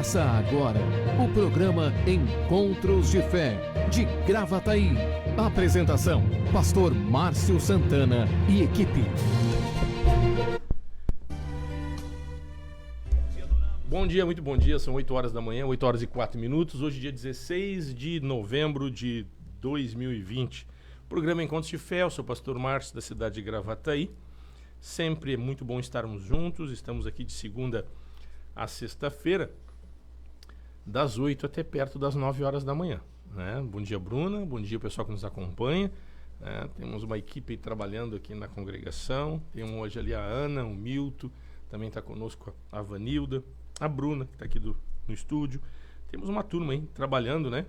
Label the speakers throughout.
Speaker 1: Começa agora o programa Encontros de Fé, de Gravataí. Apresentação, Pastor Márcio Santana e equipe.
Speaker 2: Bom dia, muito bom dia, são 8 horas da manhã, 8 horas e 4 minutos, hoje dia 16 de novembro de 2020. Programa Encontros de Fé, eu sou o Pastor Márcio da cidade de Gravataí. Sempre é muito bom estarmos juntos, estamos aqui de segunda a sexta-feira, das 8 até perto das 9 horas da manhã. Né? Bom dia, Bruna, bom dia pessoal que nos acompanha. Temos uma equipe trabalhando aqui na congregação, temos hoje ali a Ana, o Milton, também está conosco a Vanilda, a Bruna, que está aqui no estúdio. Temos uma turma aí trabalhando, né,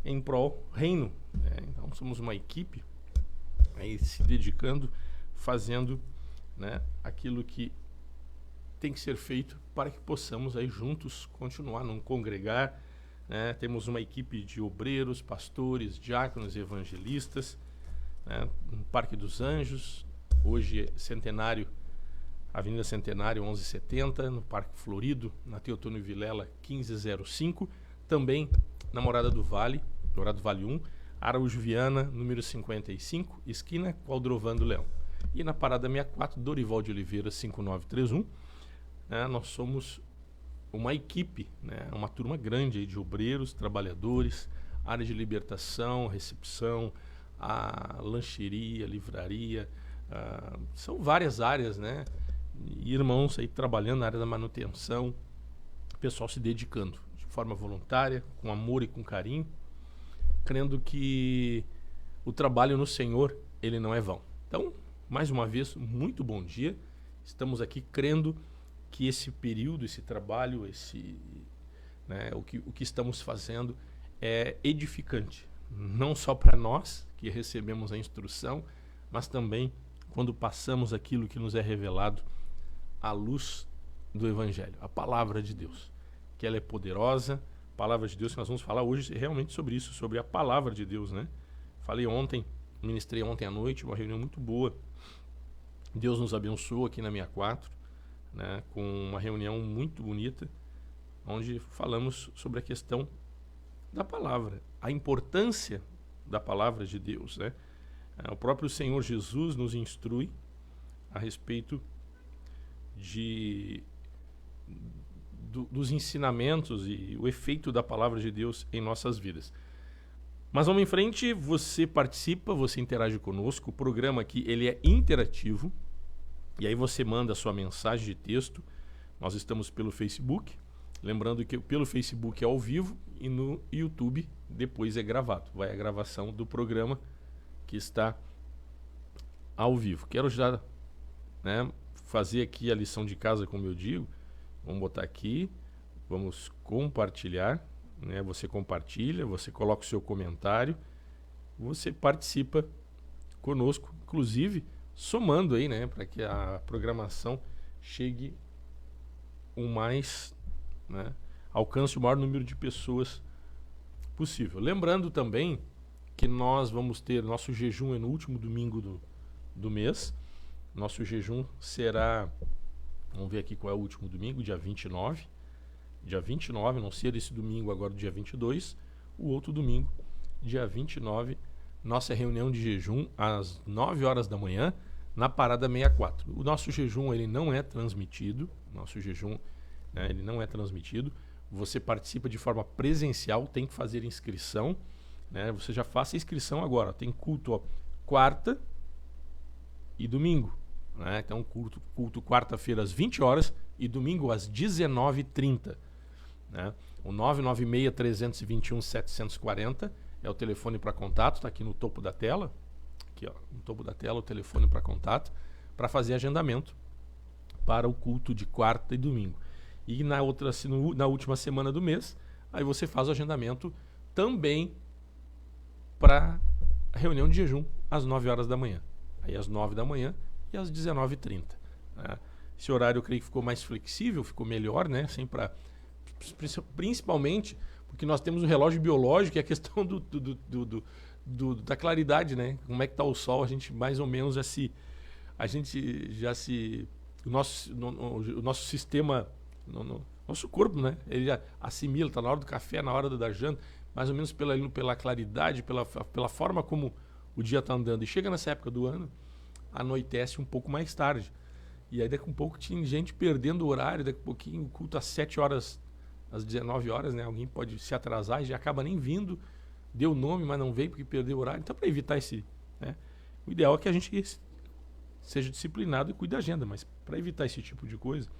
Speaker 2: em prol reino. Então somos uma equipe aí se dedicando, fazendo, né, aquilo que tem que ser feito para que possamos aí juntos continuar num congregar, né? Temos uma equipe de obreiros, pastores, diáconos e evangelistas, né, no Parque dos Anjos, hoje é Centenário, Avenida Centenário 1170, no Parque Florido, na Teotônio Vilela 1505, também na Morada do Vale 1, Araújo Viana, número 55, esquina Qualdrovando Leão. E na Parada 64, Dorival de Oliveira 5931, né, nós somos uma equipe, né, uma turma grande aí de obreiros, trabalhadores, área de libertação, recepção, a lancheria, livraria, são várias áreas, né? Irmãos aí trabalhando na área da manutenção, pessoal se dedicando de forma voluntária, com amor e com carinho, crendo que o trabalho no Senhor, ele não é vão. Então, mais uma vez, muito bom dia. Estamos aqui crendo que esse período, esse trabalho, né, o que estamos fazendo é edificante. Não só para nós, que recebemos a instrução, mas também quando passamos aquilo que nos é revelado à luz do Evangelho, a Palavra de Deus, que ela é poderosa, a Palavra de Deus, que nós vamos falar hoje realmente sobre isso, sobre a Palavra de Deus, né? Falei ontem, ministrei ontem à noite, uma reunião muito boa. Deus nos abençoou aqui na 64, né, com uma reunião muito bonita, onde falamos sobre a questão da palavra, a importância da palavra de Deus, né? O próprio Senhor Jesus nos instrui a respeito dos ensinamentos e o efeito da palavra de Deus em nossas vidas. Mas vamos em frente, você participa, você interage conosco, o programa aqui ele é interativo, e aí você manda a sua mensagem de texto. Nós estamos pelo Facebook, lembrando que pelo Facebook é ao vivo e no YouTube depois é gravado, vai a gravação do programa que está ao vivo. Quero já, né, fazer aqui a lição de casa, como eu digo. Vamos botar aqui, vamos compartilhar, né? Você compartilha, você coloca o seu comentário, você participa conosco, inclusive somando aí, né, para que a programação chegue o mais, né, alcance o maior número de pessoas possível. Lembrando também que nós vamos ter, nosso jejum é no último domingo do mês. Nosso jejum será, vamos ver aqui qual é o último domingo, dia 29. Dia 29, não ser esse domingo agora, dia 22, o outro domingo, dia 29, nossa reunião de jejum às 9 horas da manhã, na Parada 64. O nosso jejum, ele não é transmitido, né, ele não é transmitido. Você participa de forma presencial, tem que fazer inscrição, né? Você já faça a inscrição agora. Tem culto, ó, quarta e domingo, né? Então culto quarta-feira às 20 horas e domingo às 19h30, né? O 996-321-740 é o telefone para contato, está aqui no topo da tela. Aqui, ó, no topo da tela, o telefone para contato, para fazer agendamento para o culto de quarta e domingo. E na última semana do mês, aí você faz o agendamento também para a reunião de jejum às 9 horas da manhã. Aí às 9 da manhã e às 19h30. Né? Esse horário eu creio que ficou mais flexível, ficou melhor, né? Assim, principalmente porque nós temos o relógio biológico e a questão da claridade, né? Como é que está o sol, a gente mais ou menos o nosso sistema, vamos Nosso corpo, né? Ele assimila, está na hora do café, na hora da janta, mais ou menos pela claridade, pela forma como o dia está andando. E chega nessa época do ano, anoitece um pouco mais tarde. E aí daqui a um pouco tinha gente perdendo o horário, daqui a pouquinho o culto às 7 horas, às 19 horas, né? Alguém pode se atrasar e já acaba nem vindo, deu o nome, mas não veio porque perdeu o horário. Então, para evitar esse... né? O ideal é que a gente seja disciplinado e cuide da agenda, mas para evitar esse tipo de coisa,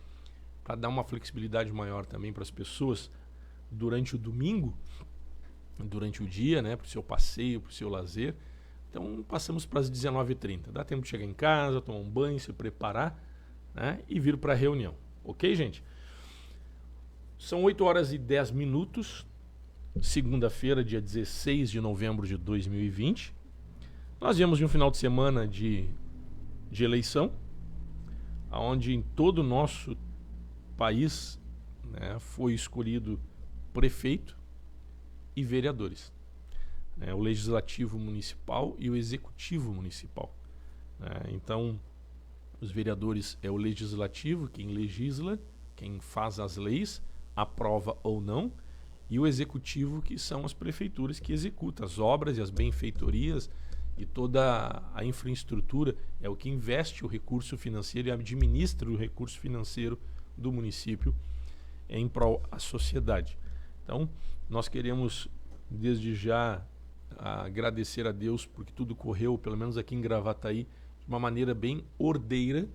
Speaker 2: para dar uma flexibilidade maior também para as pessoas durante o domingo, durante o dia, né? Para o seu passeio, para o seu lazer. Então, passamos para as 19h30. Dá tempo de chegar em casa, tomar um banho, se preparar, né? E vir para a reunião. Ok, gente? São 8h10, segunda-feira, dia 16 de novembro de 2020. Nós viemos de um final de semana de eleição, onde em todo o nosso país, né, foi escolhido prefeito e vereadores. O legislativo municipal e o executivo municipal. Então, os vereadores é o legislativo, quem legisla, quem faz as leis, aprova ou não, e o executivo, que são as prefeituras que executam as obras e as benfeitorias e toda a infraestrutura, é o que investe o recurso financeiro e administra o recurso financeiro do município em prol da sociedade. Então, nós queremos, desde já, agradecer a Deus porque tudo correu, pelo menos aqui em Gravataí, de uma maneira bem ordeira,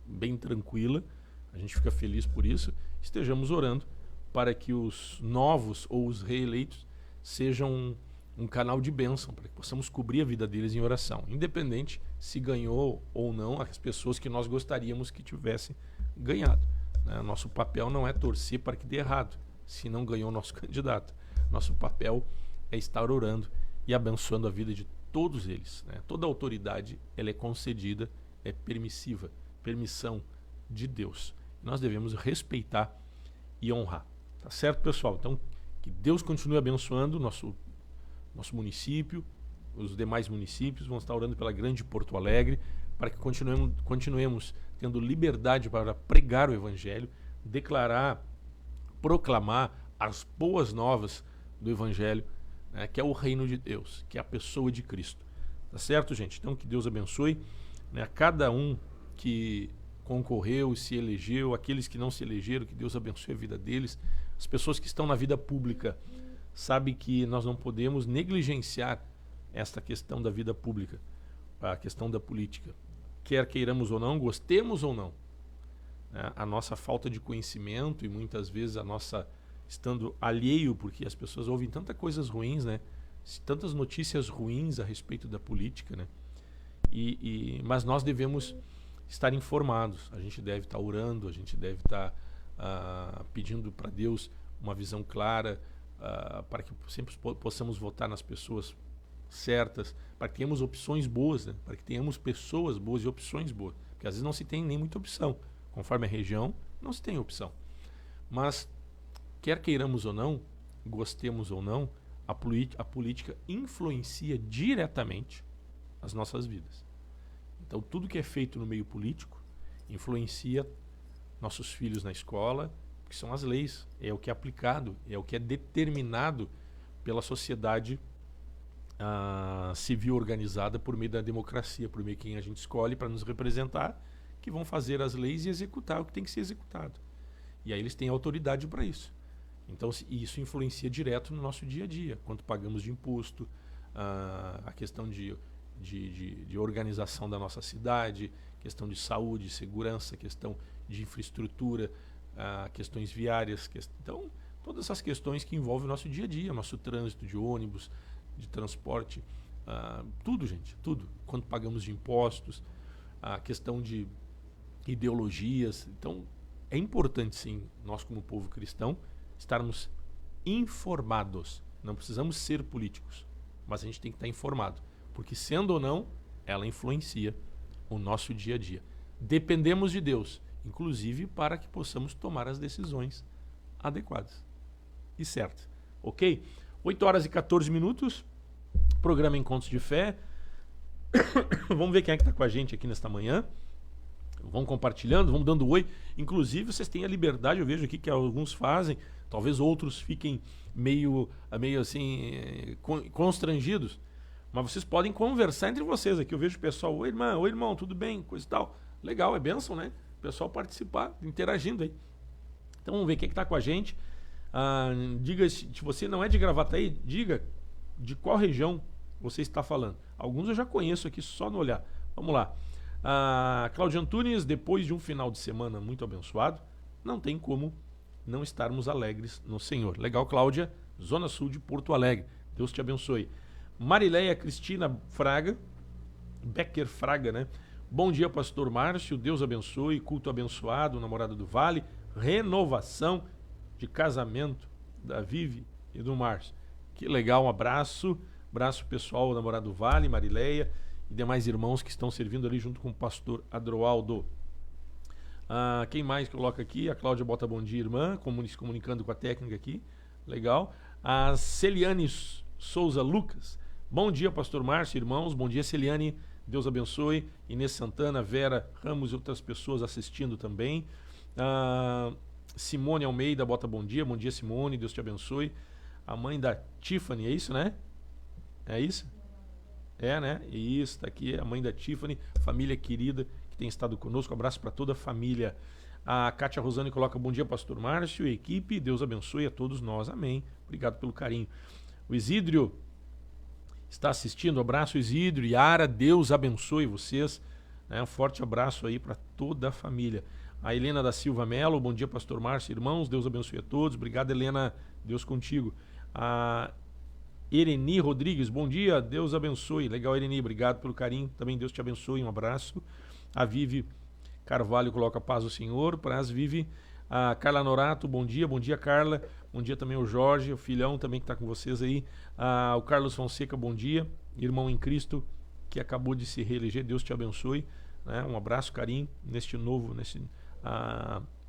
Speaker 2: bem tranquila. A gente fica feliz por isso. Estejamos orando para que os novos ou os reeleitos sejam um canal de bênção, para que possamos cobrir a vida deles em oração, independente se ganhou ou não as pessoas que nós gostaríamos que tivessem ganhado. Nosso papel não é torcer para que dê errado, se não ganhou o nosso candidato. Nosso papel é estar orando e abençoando a vida de todos eles. Toda autoridade ela é concedida, é permissiva, permissão de Deus. Nós devemos respeitar e honrar. Tá certo, pessoal? Então, que Deus continue abençoando nosso município, os demais municípios. Vamos estar orando pela grande Porto Alegre, para que continuemos tendo liberdade para pregar o Evangelho, declarar, proclamar as boas novas do Evangelho, que é o reino de Deus, que é a pessoa de Cristo. Tá certo, gente? Então, que Deus abençoe, a cada um que concorreu e se elegeu, aqueles que não se elegeram, que Deus abençoe a vida deles. As pessoas que estão na vida pública sabem que nós não podemos negligenciar esta questão da vida pública, a questão da política. Quer queiramos ou não, gostemos ou não, a nossa falta de conhecimento e muitas vezes a nossa estando alheio, porque as pessoas ouvem tantas coisas ruins, tantas notícias ruins a respeito da política, mas nós devemos estar informados. A gente deve estar orando, a gente deve estar pedindo para Deus uma visão clara, para que sempre possamos votar nas pessoas certas, para que tenhamos opções boas, para que tenhamos pessoas boas e opções boas, porque às vezes não se tem nem muita opção, conforme a região não se tem opção, mas quer queiramos ou não, gostemos ou não, a política influencia diretamente as nossas vidas. Então tudo que é feito no meio político influencia nossos filhos na escola, que são as leis, é o que é aplicado, é o que é determinado pela sociedade civil organizada por meio da democracia, por meio de quem a gente escolhe para nos representar, que vão fazer as leis e executar o que tem que ser executado. E aí eles têm autoridade para isso. Então isso influencia direto no nosso dia a dia, quanto pagamos de imposto, a questão de organização da nossa cidade, questão de saúde, segurança, questão de infraestrutura, questões viárias, então todas essas questões que envolvem o nosso dia a dia, nosso trânsito de ônibus, de transporte, tudo, gente, tudo. Quanto pagamos de impostos, a questão de ideologias. Então é importante sim, nós como povo cristão, estarmos informados. Não precisamos ser políticos, mas a gente tem que estar informado, porque sendo ou não, ela influencia o nosso dia a dia. Dependemos de Deus, inclusive para que possamos tomar as decisões adequadas e certas. Ok? 8h14, programa Encontros de Fé. Vamos ver quem é que está com a gente aqui nesta manhã. Vão compartilhando, vão dando oi. Inclusive, vocês têm a liberdade, eu vejo aqui que alguns fazem, talvez outros fiquem meio assim, constrangidos. Mas vocês podem conversar entre vocês aqui. Eu vejo o pessoal, oi irmão, tudo bem? Coisa e tal. Legal, é bênção, né? O pessoal participar, interagindo aí. Então vamos ver quem está com a gente. Diga, se você não é de Gravataí, diga de qual região você está falando. Alguns eu já conheço aqui só no olhar. Vamos lá. Cláudia Antunes, depois de um final de semana muito abençoado, não tem como não estarmos alegres no Senhor. Legal, Cláudia, Zona Sul de Porto Alegre. Deus te abençoe. Marileia Cristina Fraga, Becker Fraga, né? Bom dia, pastor Márcio, Deus abençoe, culto abençoado, namorada do Vale, renovação de casamento da Vivi e do Márcio. Que legal, um abraço pessoal, namorado do Vale, Marileia e demais irmãos que estão servindo ali junto com o pastor Adroaldo. Quem mais coloca aqui? A Cláudia bota bom dia, irmã, se comunicando com a técnica aqui, legal. A Celiane Souza Lucas, bom dia, pastor Márcio, irmãos, bom dia, Celiane, Deus abençoe. Inês Santana, Vera Ramos e outras pessoas assistindo também. Simone Almeida bota bom dia Simone, Deus te abençoe. A mãe da Tiffany, é isso, né? É isso? É, né? Isso, tá aqui a mãe da Tiffany, família querida que tem estado conosco. Abraço para toda a família. A Kátia Rosane coloca bom dia, pastor Márcio e equipe, Deus abençoe a todos nós, amém. Obrigado pelo carinho. O Isidro está assistindo, abraço Isidro. Yara, Deus abençoe vocês, né? Um forte abraço aí para toda a família. A Helena da Silva Melo, bom dia, pastor Márcio, irmãos, Deus abençoe a todos. Obrigado, Helena, Deus contigo. A Ereni Rodrigues, bom dia, Deus abençoe. Legal, Ereni, obrigado pelo carinho, também Deus te abençoe, um abraço. A Vivi Carvalho coloca paz do Senhor, praz Vivi. A Carla Norato, bom dia, Carla. Bom dia também o Jorge, o filhão também que está com vocês aí. O Carlos Fonseca, bom dia, irmão em Cristo que acabou de se reeleger, Deus te abençoe, né? Um abraço, carinho,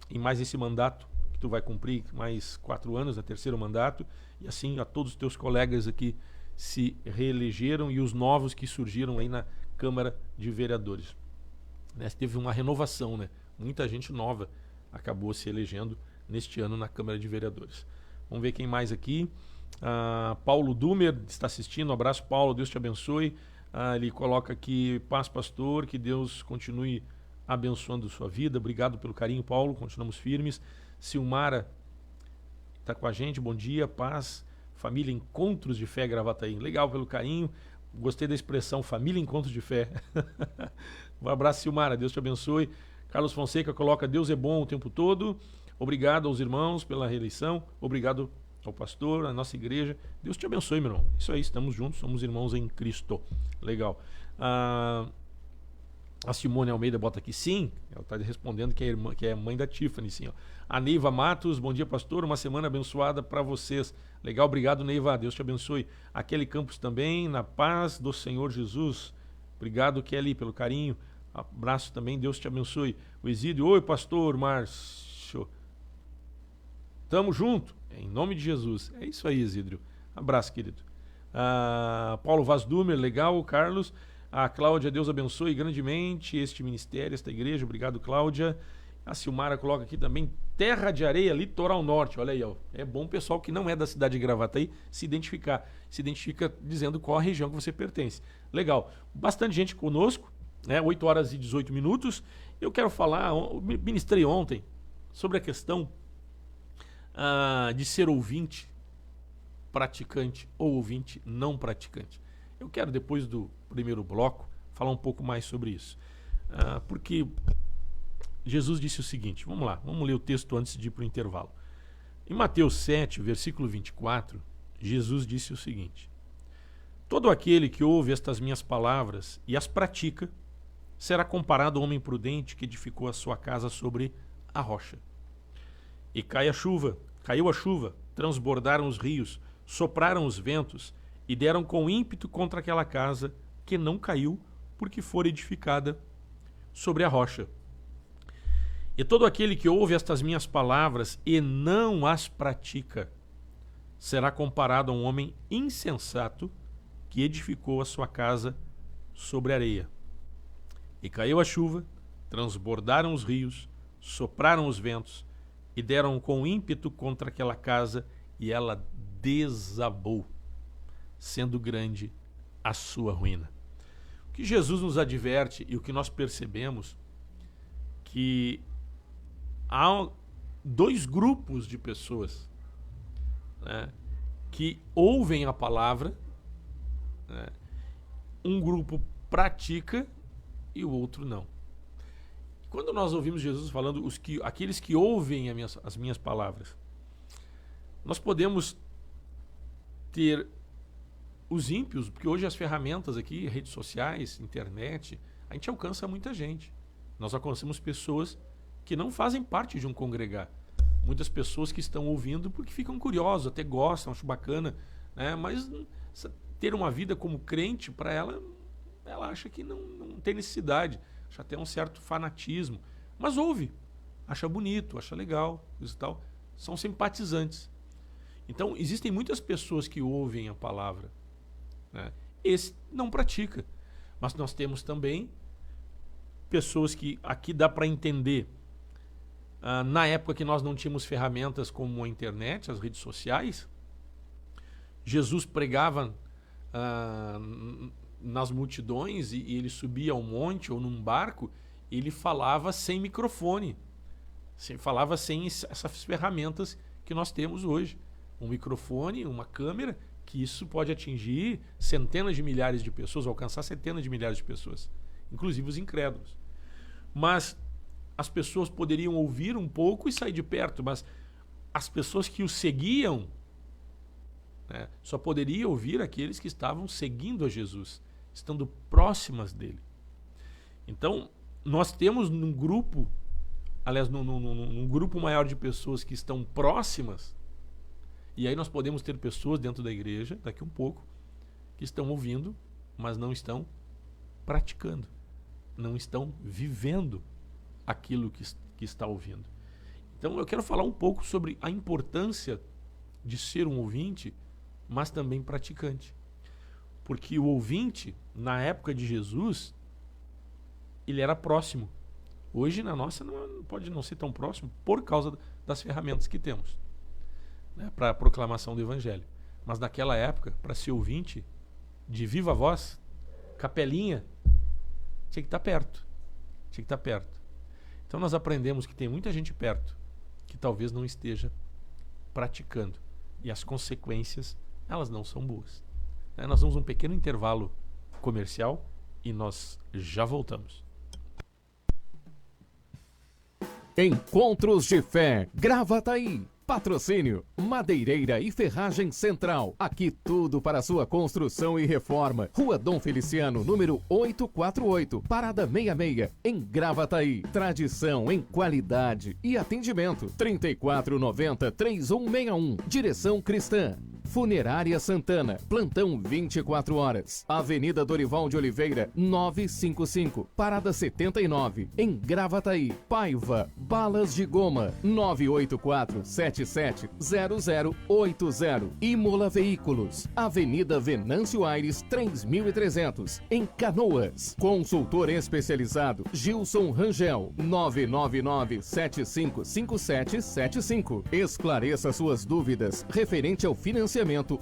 Speaker 2: em mais esse mandato que tu vai cumprir, mais 4 anos, terceiro mandato, e assim a todos os teus colegas aqui se reelegeram e os novos que surgiram aí na Câmara de Vereadores, né? Teve uma renovação, né? Muita gente nova acabou se elegendo neste ano na Câmara de Vereadores. Vamos ver quem mais aqui. Paulo Dumer está assistindo, um abraço, Paulo, Deus te abençoe. Ele coloca aqui, paz, pastor, que Deus continue abençoando sua vida. Obrigado pelo carinho, Paulo, continuamos firmes. Silmara está com a gente, bom dia, paz, família Encontros de Fé Gravataí. Legal pelo carinho, gostei da expressão família Encontros de Fé. Um abraço, Silmara, Deus te abençoe. Carlos Fonseca coloca, Deus é bom o tempo todo. Obrigado aos irmãos pela reeleição, obrigado ao pastor, à nossa igreja. Deus te abençoe, meu irmão. Isso aí, estamos juntos, somos irmãos em Cristo. Legal. A Simone Almeida bota aqui, sim, ela está respondendo que é mãe da Tiffany, sim. Ó. A Neiva Matos, bom dia, pastor, uma semana abençoada para vocês. Legal, obrigado, Neiva, Deus te abençoe. A Kelly Campos também, na paz do Senhor Jesus. Obrigado, Kelly, pelo carinho. Abraço também, Deus te abençoe. O Isídio, oi, pastor Márcio. Tamo junto, em nome de Jesus. É isso aí, Isidro. Abraço, querido. Paulo Vaz Dumer, legal, Carlos. A Cláudia, Deus abençoe grandemente este ministério, esta igreja. Obrigado, Cláudia. A Silmara coloca aqui também Terra de Areia, Litoral Norte. Olha aí, ó. É bom o pessoal que não é da cidade de Gravataí se identifica dizendo qual a região que você pertence. Legal. Bastante gente conosco, né? 8 horas e 18 minutos. Eu quero falar, ministrei ontem sobre a questão de ser ouvinte praticante ou ouvinte não praticante. Eu quero, depois do primeiro bloco, falar um pouco mais sobre isso. Porque Jesus disse o seguinte, vamos lá, vamos ler o texto antes de ir para o intervalo. Em Mateus 7, versículo 24, Jesus disse o seguinte: todo aquele que ouve estas minhas palavras e as pratica, será comparado ao homem prudente que edificou a sua casa sobre a rocha. E caiu a chuva, transbordaram os rios, sopraram os ventos e deram com ímpeto contra aquela casa, que não caiu, porque fora edificada sobre a rocha. E todo aquele que ouve estas minhas palavras e não as pratica, será comparado a um homem insensato que edificou a sua casa sobre areia. E caiu a chuva, transbordaram os rios, sopraram os ventos e deram com ímpeto contra aquela casa, e ela desabou, sendo grande a sua ruína. O que Jesus nos adverte e o que nós percebemos, que há dois grupos de pessoas, né, que ouvem a palavra, né, um grupo pratica e o outro não. Quando nós ouvimos Jesus falando, aqueles que ouvem as minhas palavras, nós podemos ter os ímpios, porque hoje as ferramentas aqui, redes sociais, internet, a gente alcança muita gente. Nós alcançamos pessoas que não fazem parte de um congregar. Muitas pessoas que estão ouvindo porque ficam curiosos, até gostam, acham bacana, né? Mas ter uma vida como crente, para ela acha que não tem necessidade, acha até um certo fanatismo. Mas ouve, acha bonito, acha legal, isso e tal. São simpatizantes. Então, existem muitas pessoas que ouvem a palavra, né? Esse não pratica. Mas nós temos também pessoas que aqui dá para entender. Na época que nós não tínhamos ferramentas como a internet, as redes sociais, Jesus pregava nas multidões e ele subia ao monte ou num barco, e ele falava sem microfone, falava sem essas ferramentas que nós temos hoje. Um microfone, uma câmera, que isso pode atingir centenas de milhares de pessoas, alcançar centenas de milhares de pessoas, inclusive os incrédulos. Mas as pessoas poderiam ouvir um pouco e sair de perto, mas as pessoas que o seguiam, né, só poderiam ouvir aqueles que estavam seguindo a Jesus, estando próximas dele. Então, nós temos num grupo, aliás, num grupo maior de pessoas que estão próximas, e aí nós podemos ter pessoas dentro da igreja, daqui um pouco, que estão ouvindo, mas não estão praticando, não estão vivendo aquilo que está ouvindo. Então eu quero falar um pouco sobre a importância de ser um ouvinte, mas também praticante. Porque o ouvinte, na época de Jesus, ele era próximo. Hoje, na nossa, não pode não ser tão próximo por causa das ferramentas que temos, né, para a proclamação do Evangelho. Mas naquela época, para ser ouvinte, de viva voz, capelinha, tinha que estar perto. Tinha que estar perto. Então nós aprendemos que tem muita gente perto que talvez não esteja praticando. E as consequências, elas não são boas. Nós vamos um pequeno intervalo comercial e nós já voltamos.
Speaker 1: Encontros de Fé, Gravataí. Patrocínio, Madeireira e Ferragem Central. Aqui tudo para sua construção e reforma. Rua Dom Feliciano, número 848, Parada 66, em Gravataí. Tradição em qualidade e atendimento. 3490-3161. Direção Cristã. Funerária Santana, plantão 24 horas. Avenida Dorival de Oliveira, 955, Parada 79, em Gravataí. Paiva, balas de goma, 984-770080. Imola Veículos, Avenida Venâncio Aires, 3300, em Canoas. Consultor especializado, Gilson Rangel, 999-755775. Esclareça suas dúvidas referente ao financiamento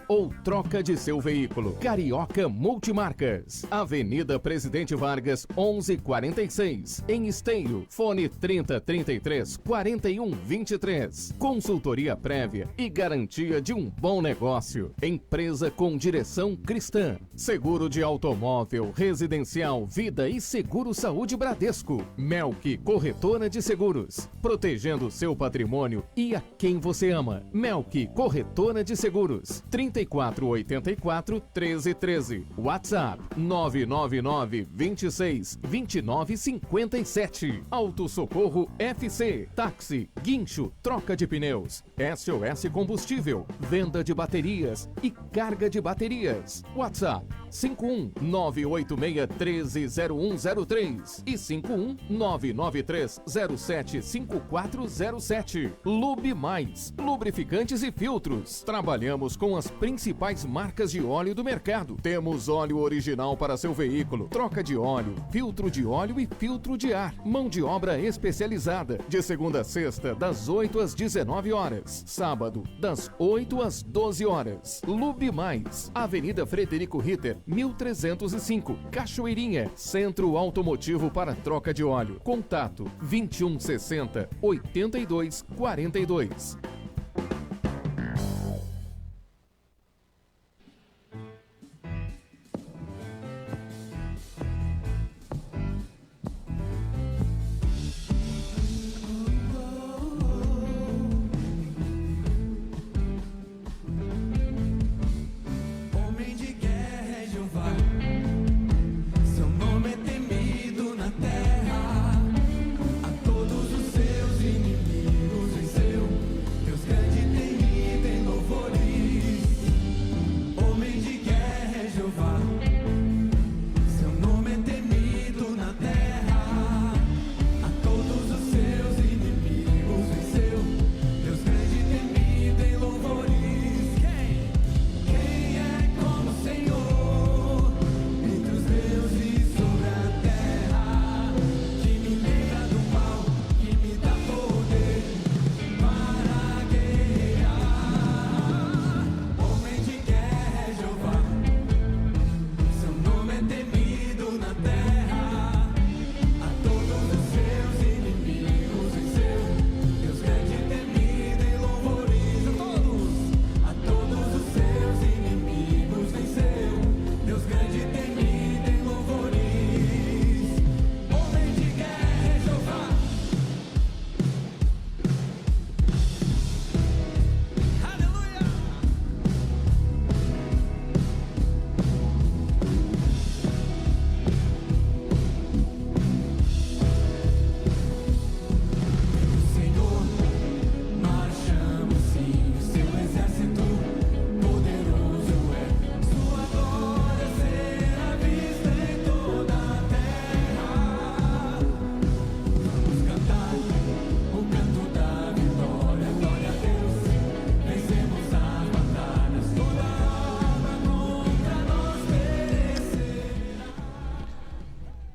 Speaker 1: ou troca de seu veículo. Carioca Multimarcas, Avenida Presidente Vargas, 1146, em Esteio. Fone 3033-4123. Consultoria prévia e garantia de um bom negócio. Empresa com direção cristã. Seguro de automóvel, residencial, vida e seguro saúde Bradesco. Melk Corretora de Seguros, protegendo seu patrimônio e a quem você ama. Melk Corretora de Seguros. 3484-1313. WhatsApp 999-26-2957. Auto Socorro FC. Táxi, guincho, troca de pneus. SOS Combustível. Venda de baterias e carga de baterias. WhatsApp 51 986 130103 e 51 993 07 5407. Lube Mais, lubrificantes e filtros. Trabalhamos com as principais marcas de óleo do mercado. Temos óleo original para seu veículo, troca de óleo, filtro de óleo e filtro de ar. Mão de obra especializada, de segunda a sexta, das 8 às 19 horas. Sábado, das 8 às 12 horas. Lube Mais, Avenida Frederico Ritter, 1305, Cachoeirinha, Centro Automotivo para troca de óleo. Contato 2160 8242.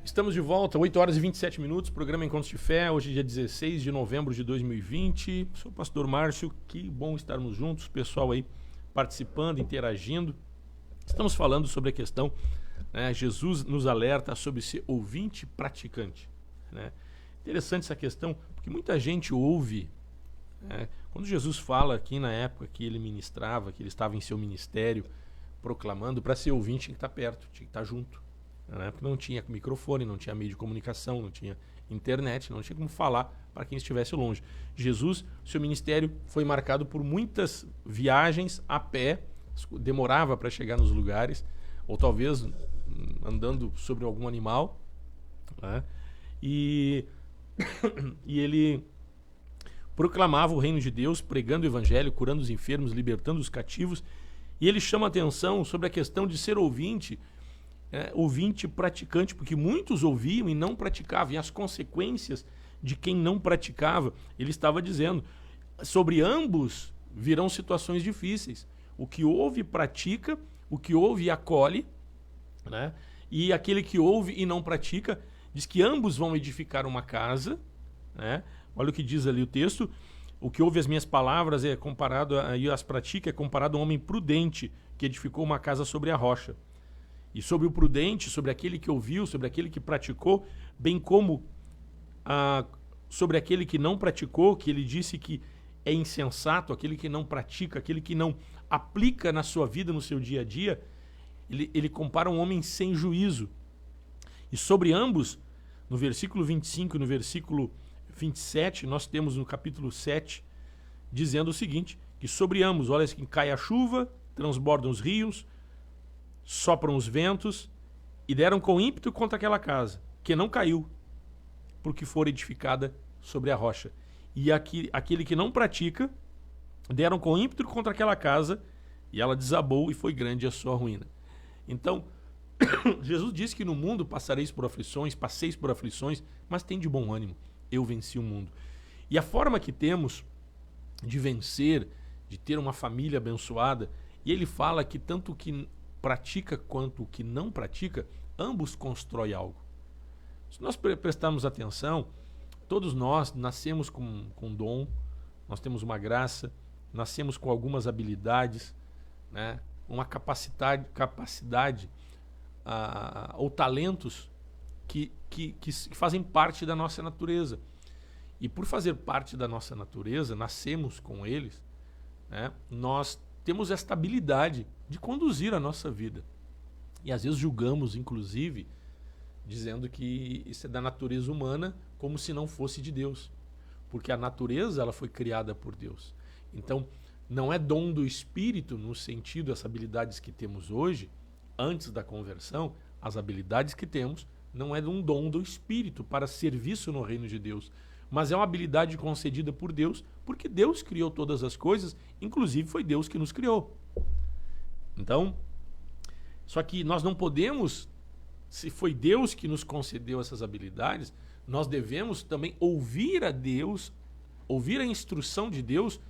Speaker 2: Estamos de volta, 8 horas e 27 minutos, programa Encontros de Fé, hoje dia 16 de novembro de 2020. Sou o pastor Márcio, que bom estarmos juntos, pessoal aí participando, interagindo. Estamos falando sobre a questão, né, Jesus nos alerta sobre ser ouvinte praticante, né? Interessante essa questão, porque muita gente ouve, né? Quando Jesus fala aqui na época que ele ministrava, que ele estava em seu ministério, proclamando, para ser ouvinte tinha que estar perto, tinha que estar junto. Na época não tinha microfone, não tinha meio de comunicação, não tinha internet, não tinha como falar para quem estivesse longe. Jesus, seu ministério foi marcado por muitas viagens a pé, demorava para chegar nos lugares, ou talvez andando sobre algum animal, né? E ele proclamava o reino de Deus, pregando o evangelho, curando os enfermos, libertando os cativos, e ele chama a atenção sobre a questão de ser ouvinte, ouvinte praticante, porque muitos ouviam e não praticavam, e as consequências de quem não praticava, ele estava dizendo, sobre ambos virão situações difíceis. O que ouve pratica, o que ouve acolhe, né? E aquele que ouve e não pratica, diz que ambos vão edificar uma casa, né? Olha o que diz ali o texto, o que ouve as minhas palavras é comparado e as pratica é comparado a um homem prudente que edificou uma casa sobre a rocha. E sobre o prudente, sobre aquele que ouviu, sobre aquele que praticou, bem como sobre aquele que não praticou, que ele disse que é insensato, aquele que não pratica, aquele que não aplica na sua vida, no seu dia a dia, ele compara um homem sem juízo. E sobre ambos, no versículo 25 e no versículo 27, nós temos no capítulo 7, dizendo o seguinte, que sobre ambos, olha que cai a chuva, transbordam os rios, sopram os ventos e deram com ímpeto contra aquela casa, que não caiu, porque for edificada sobre a rocha. E aquele que não pratica, deram com ímpeto contra aquela casa, e ela desabou e foi grande a sua ruína. Então, Jesus disse que no mundo passeis por aflições, mas tem de bom ânimo. Eu venci o mundo. E a forma que temos de vencer, de ter uma família abençoada, e ele fala que tanto o que pratica quanto o que não pratica, ambos constroem algo. Se nós prestarmos atenção, todos nós nascemos com dom, nós temos uma graça, nascemos com algumas habilidades, né? Uma capacidade ou talentos que fazem parte da nossa natureza. E por fazer parte da nossa natureza, nascemos com eles, né? Nós temos esta habilidade de conduzir a nossa vida. E às vezes julgamos, inclusive, dizendo que isso é da natureza humana, como se não fosse de Deus. Porque a natureza ela foi criada por Deus. Então, não é dom do Espírito, no sentido, as habilidades que temos hoje, antes da conversão, as habilidades que temos, não é um dom do Espírito para serviço no reino de Deus, mas é uma habilidade concedida por Deus, porque Deus criou todas as coisas, inclusive foi Deus que nos criou. Então, só que nós não podemos, se foi Deus que nos concedeu essas habilidades, nós devemos também ouvir a Deus, ouvir a instrução de Deus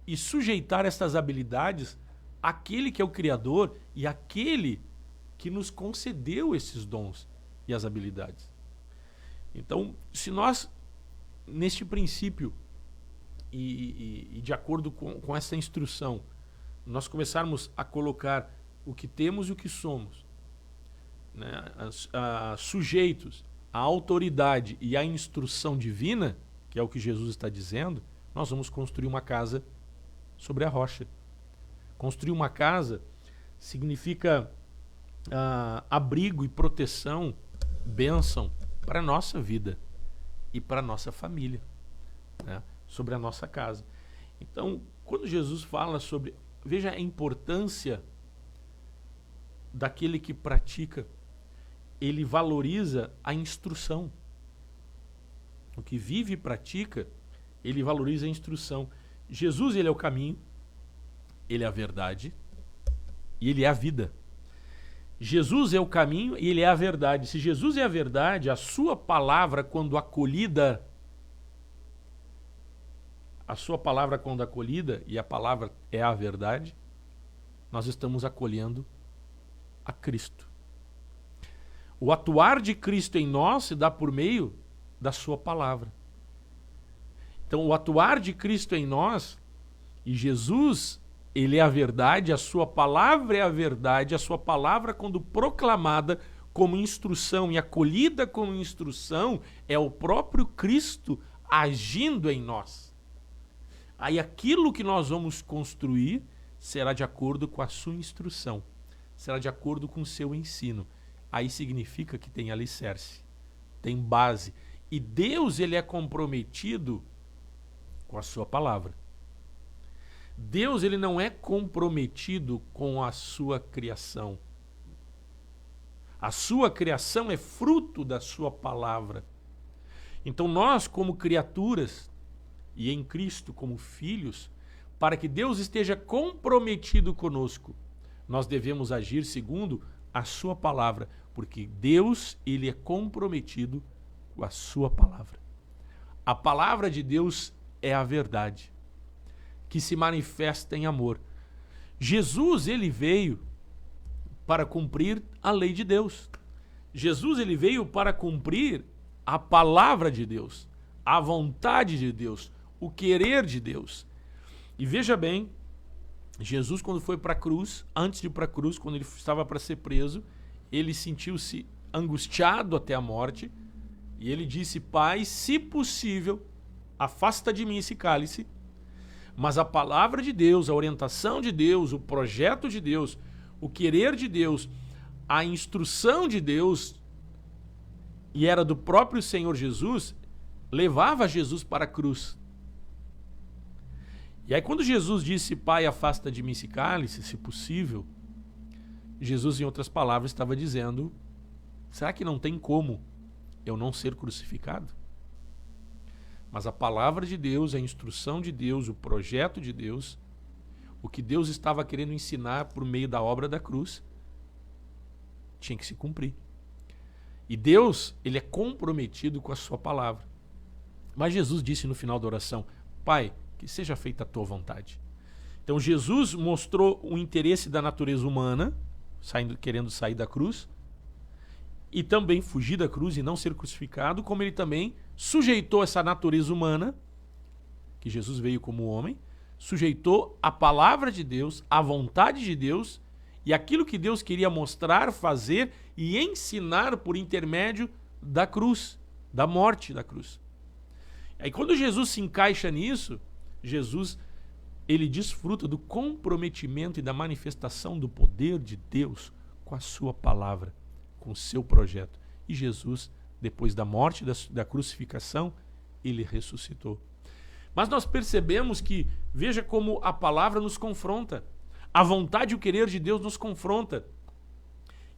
Speaker 2: e sujeitar essas habilidades àquele que é o Criador e àquele que nos concedeu esses dons e as habilidades. Então, se nós, neste princípio e de acordo com essa instrução, nós começarmos a colocar o que temos e o que somos, né, sujeitos à autoridade e à instrução divina, que é o que Jesus está dizendo, nós vamos construir uma casa sobre a rocha. Construir uma casa significa abrigo e proteção, bênção para a nossa vida e para a nossa família, né? Sobre a nossa casa. Então, quando Jesus fala sobre... Veja a importância daquele que pratica. Ele valoriza a instrução. O que vive e pratica, ele valoriza a instrução. Jesus, ele é o caminho, ele é a verdade e ele é a vida. Jesus é o caminho e ele é a verdade. Se Jesus é a verdade, a sua palavra, quando acolhida, e a palavra é a verdade, nós estamos acolhendo a Cristo. O atuar de Cristo em nós se dá por meio da sua palavra. Então, o atuar de Cristo em nós, e Jesus, ele é a verdade, a sua palavra é a verdade, a sua palavra, quando proclamada como instrução e acolhida como instrução, é o próprio Cristo agindo em nós. Aí aquilo que nós vamos construir será de acordo com a sua instrução, será de acordo com o seu ensino. Aí significa que tem alicerce, tem base. E Deus, ele é comprometido com a sua palavra. Deus, ele não é comprometido com a sua criação. A sua criação é fruto da sua palavra. Então nós, como criaturas, e em Cristo como filhos, para que Deus esteja comprometido conosco, nós devemos agir segundo a sua palavra, porque Deus, ele é comprometido com a sua palavra. A palavra de Deus é a verdade, que se manifesta em amor. Jesus, ele veio para cumprir a lei de Deus. Jesus, ele veio para cumprir a palavra de Deus, a vontade de Deus, o querer de Deus. E veja bem, Jesus, quando foi para a cruz, antes de ir para a cruz, quando ele estava para ser preso, ele sentiu-se angustiado até a morte, e ele disse: Pai, se possível, afasta de mim esse cálice. Mas a palavra de Deus, a orientação de Deus, o projeto de Deus, o querer de Deus, a instrução de Deus, e era do próprio Senhor Jesus, levava Jesus para a cruz. E aí quando Jesus disse: Pai, afasta de mim esse cálice, se possível, Jesus, em outras palavras, estava dizendo: será que não tem como eu não ser crucificado? Mas a palavra de Deus, a instrução de Deus, o projeto de Deus, o que Deus estava querendo ensinar por meio da obra da cruz, tinha que se cumprir. E Deus, ele é comprometido com a sua palavra. Mas Jesus disse no final da oração: Pai, que seja feita a tua vontade. Então Jesus mostrou o interesse da natureza humana, querendo sair da cruz, e também fugir da cruz e não ser crucificado, como ele também sujeitou essa natureza humana, que Jesus veio como homem, sujeitou a palavra de Deus, a vontade de Deus, e aquilo que Deus queria mostrar, fazer e ensinar por intermédio da cruz, da morte da cruz. Aí quando Jesus se encaixa nisso, Jesus, ele desfruta do comprometimento e da manifestação do poder de Deus com a sua palavra, com o seu projeto. E Jesus, depois da morte, da crucificação, ele ressuscitou. Mas nós percebemos que, veja como a palavra nos confronta. A vontade e o querer de Deus nos confronta.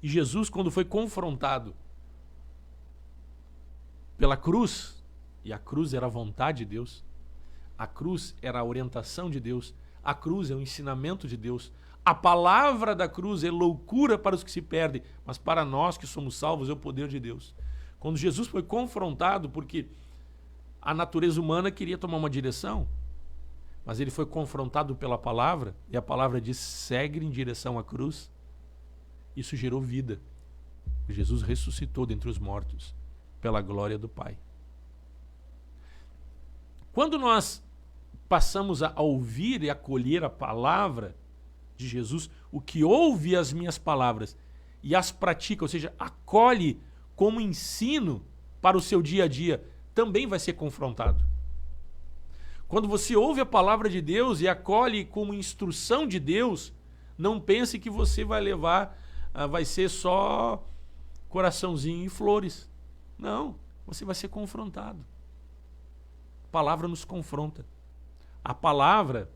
Speaker 2: E Jesus, quando foi confrontado pela cruz, e a cruz era a vontade de Deus, a cruz era a orientação de Deus, a cruz é o ensinamento de Deus, a palavra da cruz é loucura para os que se perdem, mas para nós que somos salvos é o poder de Deus. Quando Jesus foi confrontado, porque a natureza humana queria tomar uma direção, mas ele foi confrontado pela palavra, e a palavra diz: segue em direção à cruz. Isso gerou vida. Jesus ressuscitou dentre os mortos, pela glória do Pai. Quando nós passamos a ouvir e acolher a palavra de Jesus, o que ouve as minhas palavras e as pratica, ou seja, acolhe como ensino para o seu dia a dia, também vai ser confrontado. Quando você ouve a palavra de Deus e acolhe como instrução de Deus, não pense que você vai levar, vai ser só coraçãozinho e flores. Não, você vai ser confrontado. A palavra nos confronta. A palavra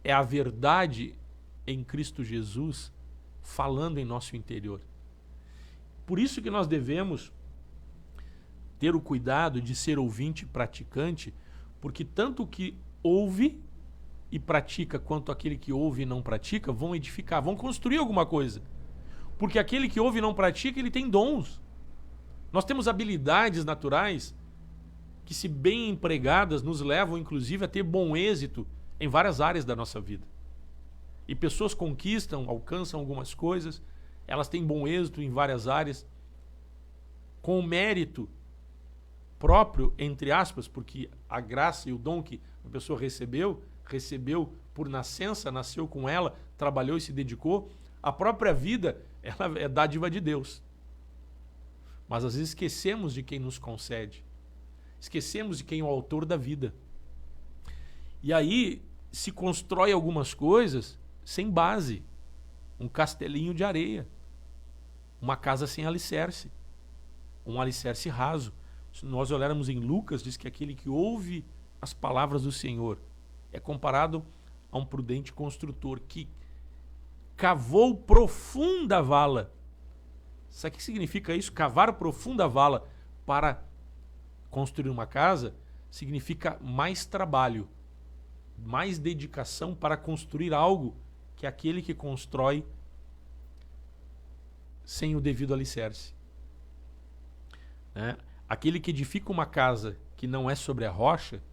Speaker 2: é a verdade em Cristo Jesus falando em nosso interior. Por isso que nós devemos ter o cuidado de ser ouvinte e praticante, porque tanto o que ouve e pratica quanto aquele que ouve e não pratica vão edificar, vão construir alguma coisa. Porque aquele que ouve e não pratica, ele tem dons. Nós temos habilidades naturais que, se bem empregadas, nos levam inclusive a ter bom êxito em várias áreas da nossa vida. E pessoas conquistam, alcançam algumas coisas, elas têm bom êxito em várias áreas, com o mérito próprio, entre aspas, porque a graça e o dom que a pessoa recebeu por nascença, nasceu com ela, trabalhou e se dedicou. A própria vida, ela é dádiva de Deus. Mas às vezes esquecemos de quem nos concede. Esquecemos de quem é o autor da vida. E aí se constrói algumas coisas sem base. Um castelinho de areia. Uma casa sem alicerce. Um alicerce raso. Se nós olharmos em Lucas, diz que aquele que ouve as palavras do Senhor é comparado a um prudente construtor que cavou profunda vala. Sabe o que significa isso? Cavar profunda vala para construir uma casa significa mais trabalho, mais dedicação para construir algo que aquele que constrói sem o devido alicerce. Né? Aquele que edifica uma casa que não é sobre a rocha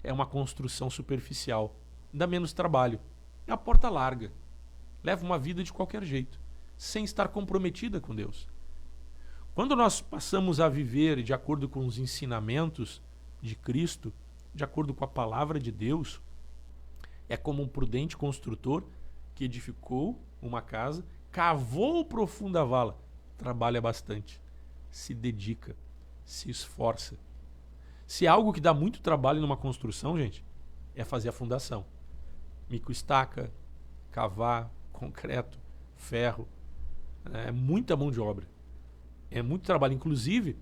Speaker 2: é uma construção superficial, dá menos trabalho. É a porta larga, leva uma vida de qualquer jeito, sem estar comprometida com Deus. Quando nós passamos a viver de acordo com os ensinamentos de Cristo, de acordo com a palavra de Deus, é como um prudente construtor que edificou uma casa, cavou profunda vala, trabalha bastante, se dedica, se esforça. Se há algo que dá muito trabalho numa construção, gente, é fazer a fundação. Mico-estaca, cavar, concreto, ferro. É muita mão de obra. É muito trabalho. Inclusive,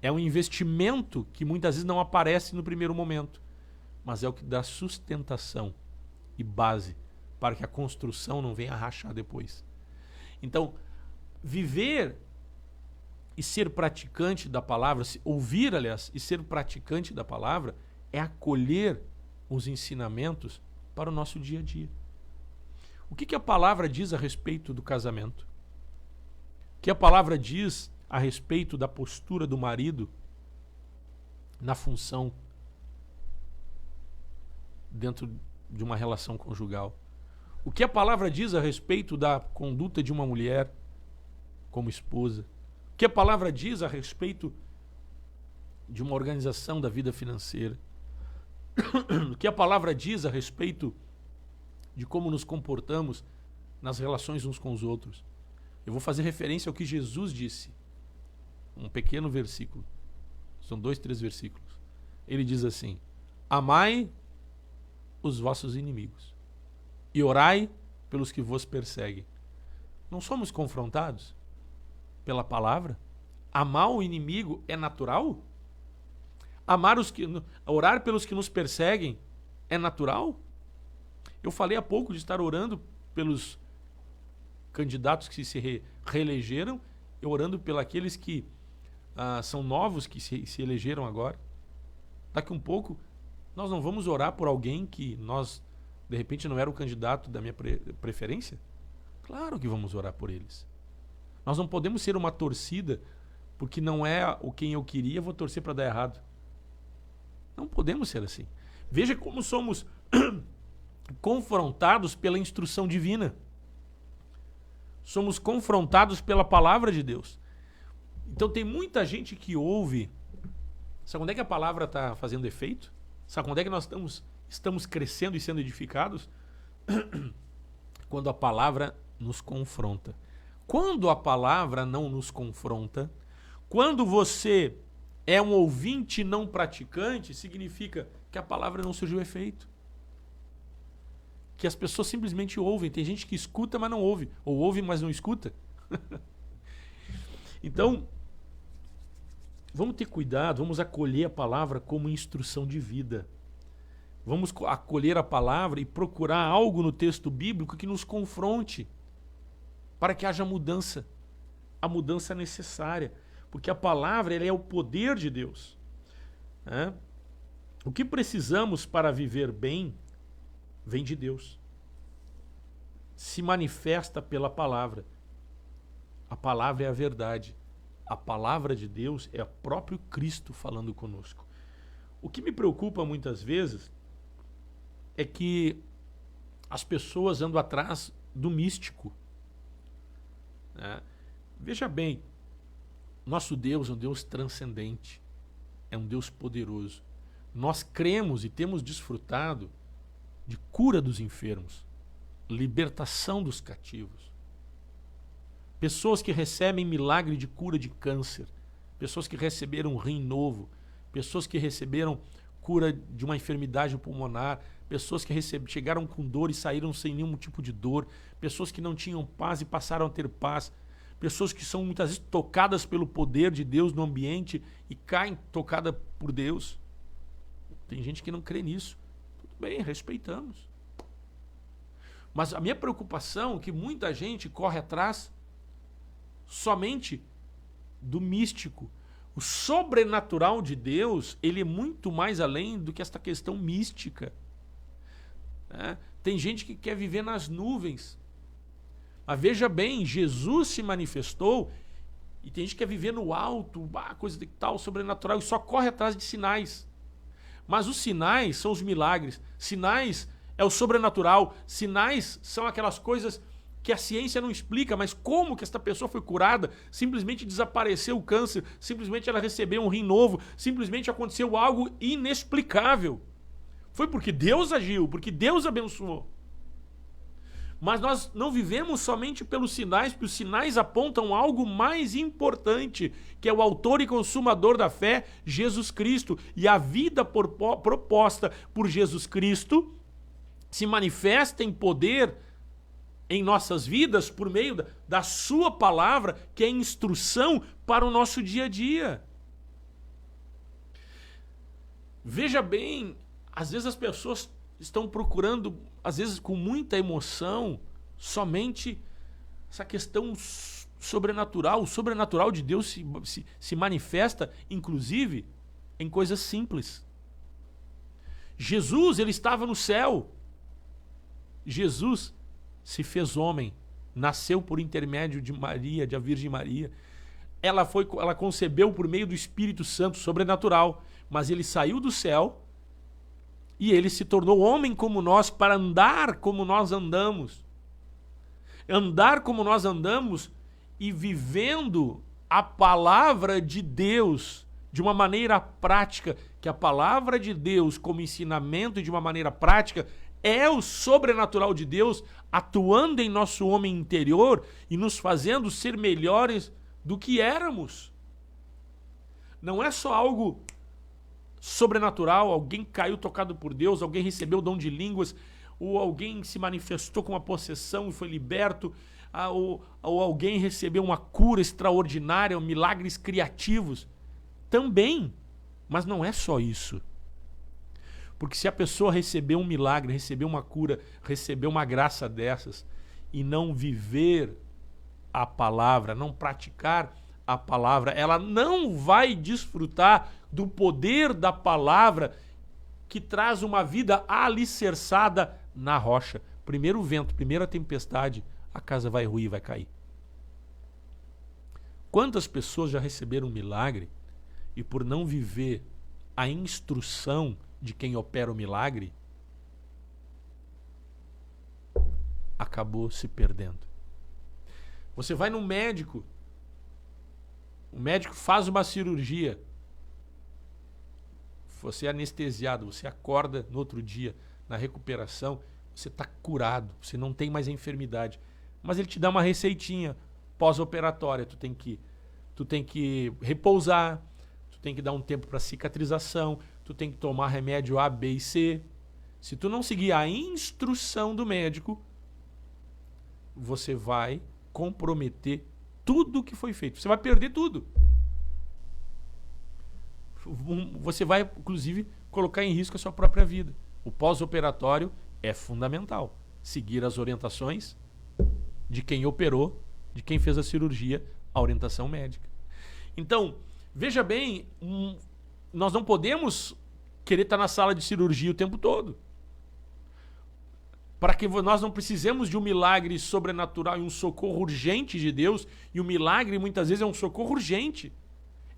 Speaker 2: é um investimento que muitas vezes não aparece no primeiro momento, mas é o que dá sustentação e base para que a construção não venha a rachar depois. Então, viver e ser praticante da palavra, ouvir, aliás, e ser praticante da palavra, é acolher os ensinamentos para o nosso dia a dia. O que a palavra diz a respeito do casamento? que a palavra diz a respeito da postura do marido na função dentro de uma relação conjugal. O que a palavra diz a respeito da conduta de uma mulher como esposa. O que a palavra diz a respeito de uma organização da vida financeira. O que a palavra diz a respeito de como nos comportamos nas relações uns com os outros. Eu vou fazer referência ao que Jesus disse. Um pequeno versículo. São 2, 3 versículos. Ele diz assim: amai os vossos inimigos e orai pelos que vos perseguem. Não somos confrontados pela palavra? Amar o inimigo é natural? Orar pelos que nos perseguem é natural? Eu falei há pouco de estar orando pelos candidatos que se reelegeram, e orando pelos aqueles que são novos, que se elegeram agora. Daqui um pouco, nós não vamos orar por alguém que nós, de repente, não era o candidato da minha preferência? Claro que vamos orar por eles. Nós não podemos ser uma torcida, porque não é o quem eu queria, vou torcer para dar errado. Não podemos ser assim. Veja como somos confrontados pela instrução divina. Somos confrontados pela palavra de Deus. Então tem muita gente que ouve. Sabe quando é que a palavra está fazendo efeito? Sabe quando é que nós estamos crescendo e sendo edificados? Quando a palavra nos confronta. Quando a palavra não nos confronta, quando você é um ouvinte não praticante, significa que a palavra não surgiu efeito. Que as pessoas simplesmente ouvem. Tem gente que escuta, mas não ouve. Ou ouve, mas não escuta. Então, vamos ter cuidado, vamos acolher a palavra como instrução de vida. Vamos acolher a palavra e procurar algo no texto bíblico que nos confronte, para que haja mudança. A mudança necessária. Porque a palavra, ela é o poder de Deus. O que precisamos para viver bem vem de Deus. Se manifesta pela palavra. A palavra é a verdade. A palavra de Deus é o próprio Cristo falando conosco. O que me preocupa muitas vezes é que as pessoas andam atrás do místico. Veja bem, nosso Deus é um Deus transcendente, é um Deus poderoso. Nós cremos e temos desfrutado de cura dos enfermos, libertação dos cativos. Pessoas que recebem milagre de cura de câncer, pessoas que receberam um rim novo, pessoas que receberam cura de uma enfermidade pulmonar, pessoas que chegaram com dor e saíram sem nenhum tipo de dor, pessoas que não tinham paz e passaram a ter paz, pessoas que são muitas vezes tocadas pelo poder de Deus no ambiente e caem tocada por Deus. Tem gente que não crê nisso. Tudo bem, respeitamos. Mas a minha preocupação é que muita gente corre atrás somente do místico. O sobrenatural de Deus, ele é muito mais além do que esta questão mística. Tem gente que quer viver nas nuvens. Mas veja bem, Jesus se manifestou e tem gente que quer viver no alto, coisa de tal, sobrenatural, e só corre atrás de sinais. Mas os sinais são os milagres. Sinais é o sobrenatural. Sinais são aquelas coisas que a ciência não explica, mas como que esta pessoa foi curada? Simplesmente desapareceu o câncer, simplesmente ela recebeu um rim novo, simplesmente aconteceu algo inexplicável. Foi porque Deus agiu, porque Deus abençoou. Mas nós não vivemos somente pelos sinais, porque os sinais apontam algo mais importante, que é o autor e consumador da fé, Jesus Cristo. E a vida proposta por Jesus Cristo se manifesta em poder em nossas vidas por meio da sua palavra, que é instrução para o nosso dia a dia. Veja bem, às vezes as pessoas estão procurando, às vezes com muita emoção, somente essa questão sobrenatural. O sobrenatural de Deus se manifesta, inclusive, em coisas simples. Jesus, ele estava no céu. Jesus se fez homem nasceu por intermédio de Maria, de a Virgem Maria. Ela concebeu por meio do Espírito Santo, sobrenatural, mas ele saiu do céu e ele se tornou homem como nós para andar como nós andamos. Andar como nós andamos e vivendo a palavra de Deus de uma maneira prática, que a palavra de Deus como ensinamento e de uma maneira prática é o sobrenatural de Deus atuando em nosso homem interior e nos fazendo ser melhores do que éramos. Não é só algo sobrenatural, alguém caiu tocado por Deus, alguém recebeu o dom de línguas, ou alguém se manifestou com uma possessão e foi liberto, ou alguém recebeu uma cura extraordinária, milagres criativos. Também, mas não é só isso. Porque se a pessoa receber um milagre, receber uma cura, receber uma graça dessas e não viver a palavra, não praticar a palavra, ela não vai desfrutar do poder da palavra que traz uma vida alicerçada na rocha. Primeiro vento, primeira tempestade, a casa vai ruir, vai cair. Quantas pessoas já receberam um milagre e por não viver a instrução de quem opera o milagre, acabou se perdendo. Você vai no médico, o médico faz uma cirurgia, você é anestesiado, você acorda no outro dia, na recuperação, você está curado, você não tem mais a enfermidade. Mas ele te dá uma receitinha pós-operatória, tu tem que repousar, tu tem que dar um tempo para cicatrização, tu tem que tomar remédio A, B e C. Se tu não seguir a instrução do médico, você vai comprometer tudo que foi feito. Você vai perder tudo. Você vai, inclusive, colocar em risco a sua própria vida. O pós-operatório é fundamental. Seguir as orientações de quem operou, de quem fez a cirurgia, a orientação médica. Então, veja bem, nós não podemos querer estar na sala de cirurgia o tempo todo. Para que nós não precisemos de um milagre sobrenatural e um socorro urgente de Deus, e o milagre muitas vezes é um socorro urgente.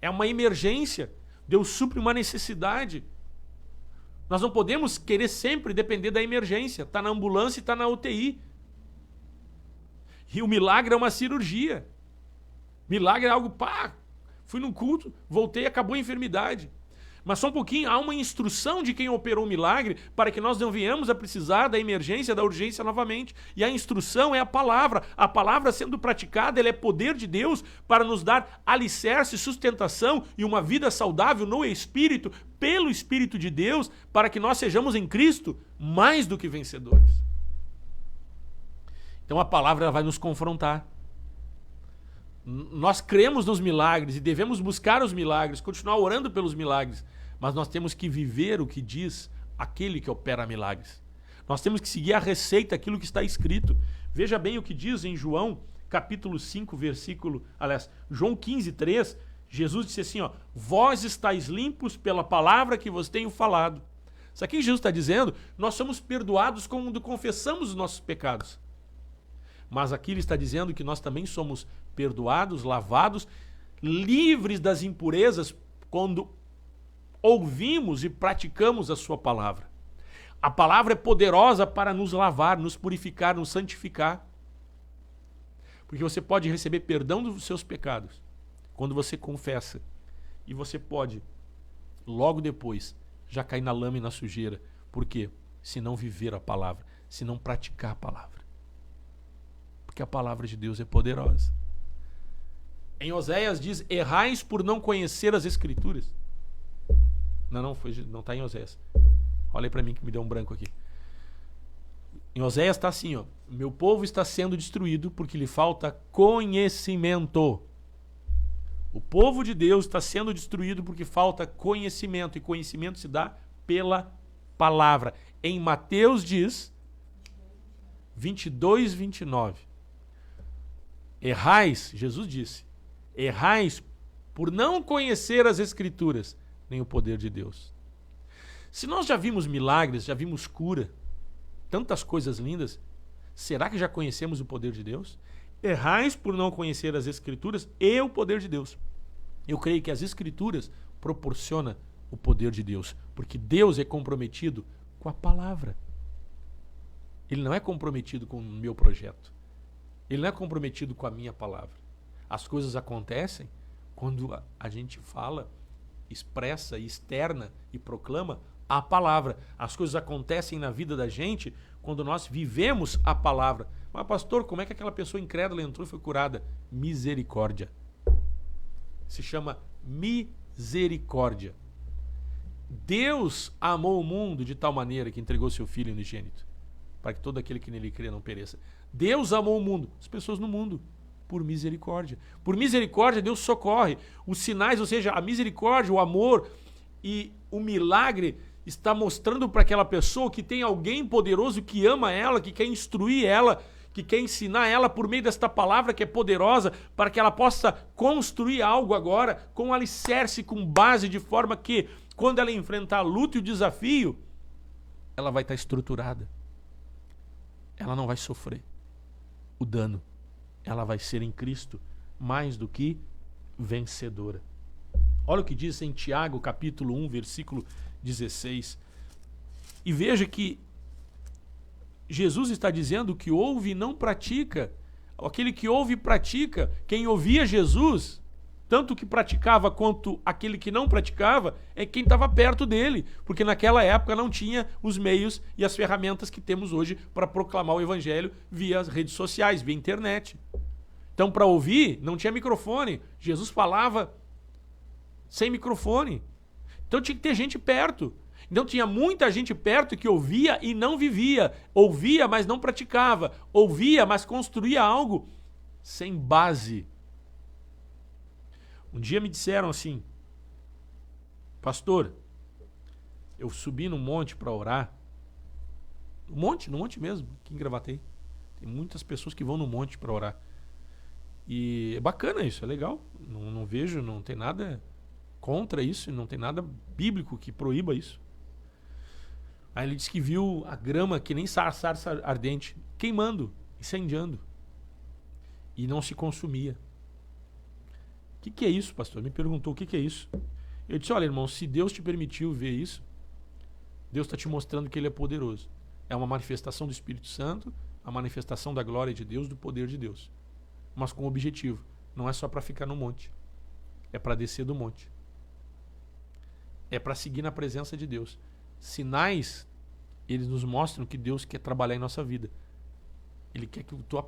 Speaker 2: É uma emergência. Deus supre uma necessidade. Nós não podemos querer sempre depender da emergência. Está na ambulância e está na UTI. E o milagre é uma cirurgia. Milagre é algo, fui num culto, voltei, acabou a enfermidade. Mas só um pouquinho, há uma instrução de quem operou o milagre para que nós não venhamos a precisar da emergência, da urgência novamente. E a instrução é a palavra. A palavra sendo praticada, ela é poder de Deus para nos dar alicerce, sustentação e uma vida saudável no Espírito, pelo Espírito de Deus, para que nós sejamos em Cristo mais do que vencedores. Então a palavra ela vai nos confrontar. Nós cremos nos milagres e devemos buscar os milagres, continuar orando pelos milagres, mas nós temos que viver o que diz aquele que opera milagres. Nós temos que seguir a receita, aquilo que está escrito. Veja bem o que diz em João, capítulo 5, João 15, 3, Jesus disse assim, vós estáis limpos pela palavra que vos tenho falado. Isso aqui que Jesus está dizendo, nós somos perdoados quando confessamos os nossos pecados. Mas aqui ele está dizendo que nós também somos perdoados, lavados, livres das impurezas quando ouvimos e praticamos a sua palavra. A palavra é poderosa para nos lavar, nos purificar, nos santificar. Porque você pode receber perdão dos seus pecados quando você confessa. E você pode, logo depois, já cair na lama e na sujeira. Por quê? Se não viver a palavra, se não praticar a palavra. Porque a palavra de Deus é poderosa. Em Oséias diz, errais por não conhecer as Escrituras. Não está em Oséias. Olha aí para mim que me deu um branco aqui. Em Oséias está assim, meu povo está sendo destruído porque lhe falta conhecimento. O povo de Deus está sendo destruído porque falta conhecimento. E conhecimento se dá pela palavra. Em Mateus diz, 22, 29. Errais, Jesus disse, errais por não conhecer as Escrituras, nem o poder de Deus. Se nós já vimos milagres, já vimos cura, tantas coisas lindas, Será que já conhecemos o poder de Deus? Errais por não conhecer as Escrituras e o poder de Deus. Eu creio que as Escrituras proporcionam o poder de Deus, porque Deus é comprometido com a palavra. Ele não é comprometido com o meu projeto. Ele não é comprometido com a minha palavra. As coisas acontecem quando a gente fala, expressa, externa e proclama a palavra. As coisas acontecem na vida da gente quando nós vivemos a palavra. Mas pastor, como é que aquela pessoa incrédula entrou e foi curada? Misericórdia. Se chama misericórdia. Deus amou o mundo de tal maneira que entregou seu Filho unigênito, para que todo aquele que nele crê não pereça. Deus amou o mundo, as pessoas no mundo, por misericórdia. Por misericórdia, Deus socorre. Os sinais, ou seja, a misericórdia, o amor e o milagre está mostrando para aquela pessoa que tem alguém poderoso que ama ela, que quer instruir ela, que quer ensinar ela por meio desta palavra que é poderosa, para que ela possa construir algo agora com alicerce, com base, de forma que quando ela enfrentar a luta e o desafio, ela vai estar estruturada. Ela não vai sofrer o dano. Ela vai ser em Cristo mais do que vencedora. Olha o que diz em Tiago, capítulo 1, versículo 16. E veja que Jesus está dizendo que ouve e não pratica. Aquele que ouve e pratica, quem ouvia Jesus, tanto que praticava quanto aquele que não praticava, é quem estava perto dele, porque naquela época não tinha os meios e as ferramentas que temos hoje para proclamar o evangelho via as redes sociais, via internet. Então, para ouvir, não tinha microfone. Jesus falava sem microfone. Então tinha que ter gente perto. Então tinha muita gente perto que ouvia e não vivia. Ouvia, mas não praticava. Ouvia, mas construía algo sem base. Um dia me disseram assim: pastor, eu subi no monte para orar. No monte mesmo, aqui em Gravataí. Tem muitas pessoas que vão no monte para orar. E é bacana isso, é legal. Não vejo, não tem nada contra isso, não tem nada bíblico que proíba isso. Aí ele disse que viu a grama que nem sarça ardente, queimando, incendiando. E não se consumia. O que é isso, pastor? Me perguntou o que é isso. Eu disse, olha, irmão, se Deus te permitiu ver isso, Deus está te mostrando que Ele é poderoso. É uma manifestação do Espírito Santo, a manifestação da glória de Deus, do poder de Deus. Mas com objetivo. Não é só para ficar no monte. É para descer do monte. É para seguir na presença de Deus. Sinais, eles nos mostram que Deus quer trabalhar em nossa vida. Ele quer que tu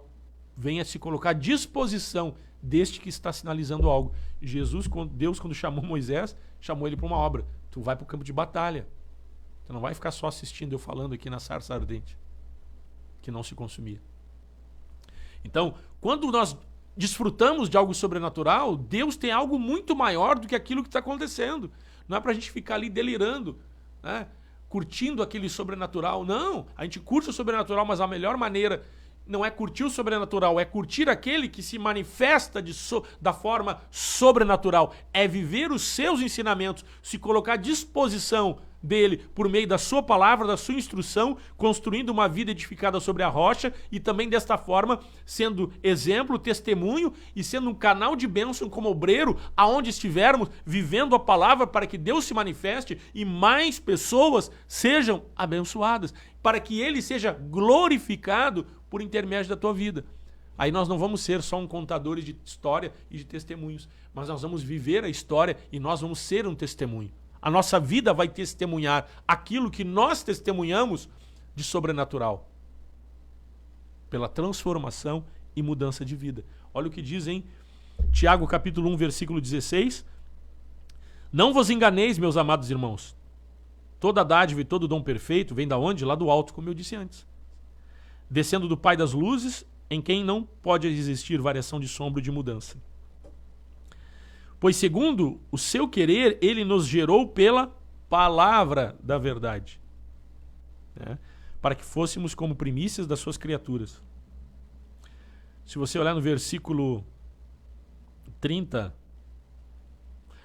Speaker 2: venha se colocar à disposição deste que está sinalizando algo. Deus, quando chamou Moisés, chamou ele para uma obra. Tu vai para o campo de batalha. Tu não vai ficar só assistindo eu falando aqui na sarça ardente, que não se consumia. Então, quando nós desfrutamos de algo sobrenatural, Deus tem algo muito maior do que aquilo que está acontecendo. Não é para a gente ficar ali delirando, né? Curtindo aquele sobrenatural. Não, a gente curte o sobrenatural, mas a melhor maneira não é curtir o sobrenatural, é curtir aquele que se manifesta da forma sobrenatural. É viver os seus ensinamentos, se colocar à disposição dele por meio da sua palavra, da sua instrução, construindo uma vida edificada sobre a rocha e também desta forma sendo exemplo, testemunho e sendo um canal de bênção como obreiro aonde estivermos, vivendo a palavra para que Deus se manifeste e mais pessoas sejam abençoadas, para que ele seja glorificado por intermédio da tua vida. Aí nós não vamos ser só um contador de história e de testemunhos, mas nós vamos viver a história e nós vamos ser um testemunho. A nossa vida vai testemunhar aquilo que nós testemunhamos de sobrenatural. Pela transformação e mudança de vida. Olha o que diz em Tiago capítulo 1, versículo 16. Não vos enganeis, meus amados irmãos. Toda dádiva e todo dom perfeito vem da onde? Lá do alto, como eu disse antes. Descendo do Pai das luzes, em quem não pode existir variação de sombra ou de mudança. Pois segundo o seu querer, ele nos gerou pela palavra da verdade, né? Para que fôssemos como primícias das suas criaturas. Se você olhar no versículo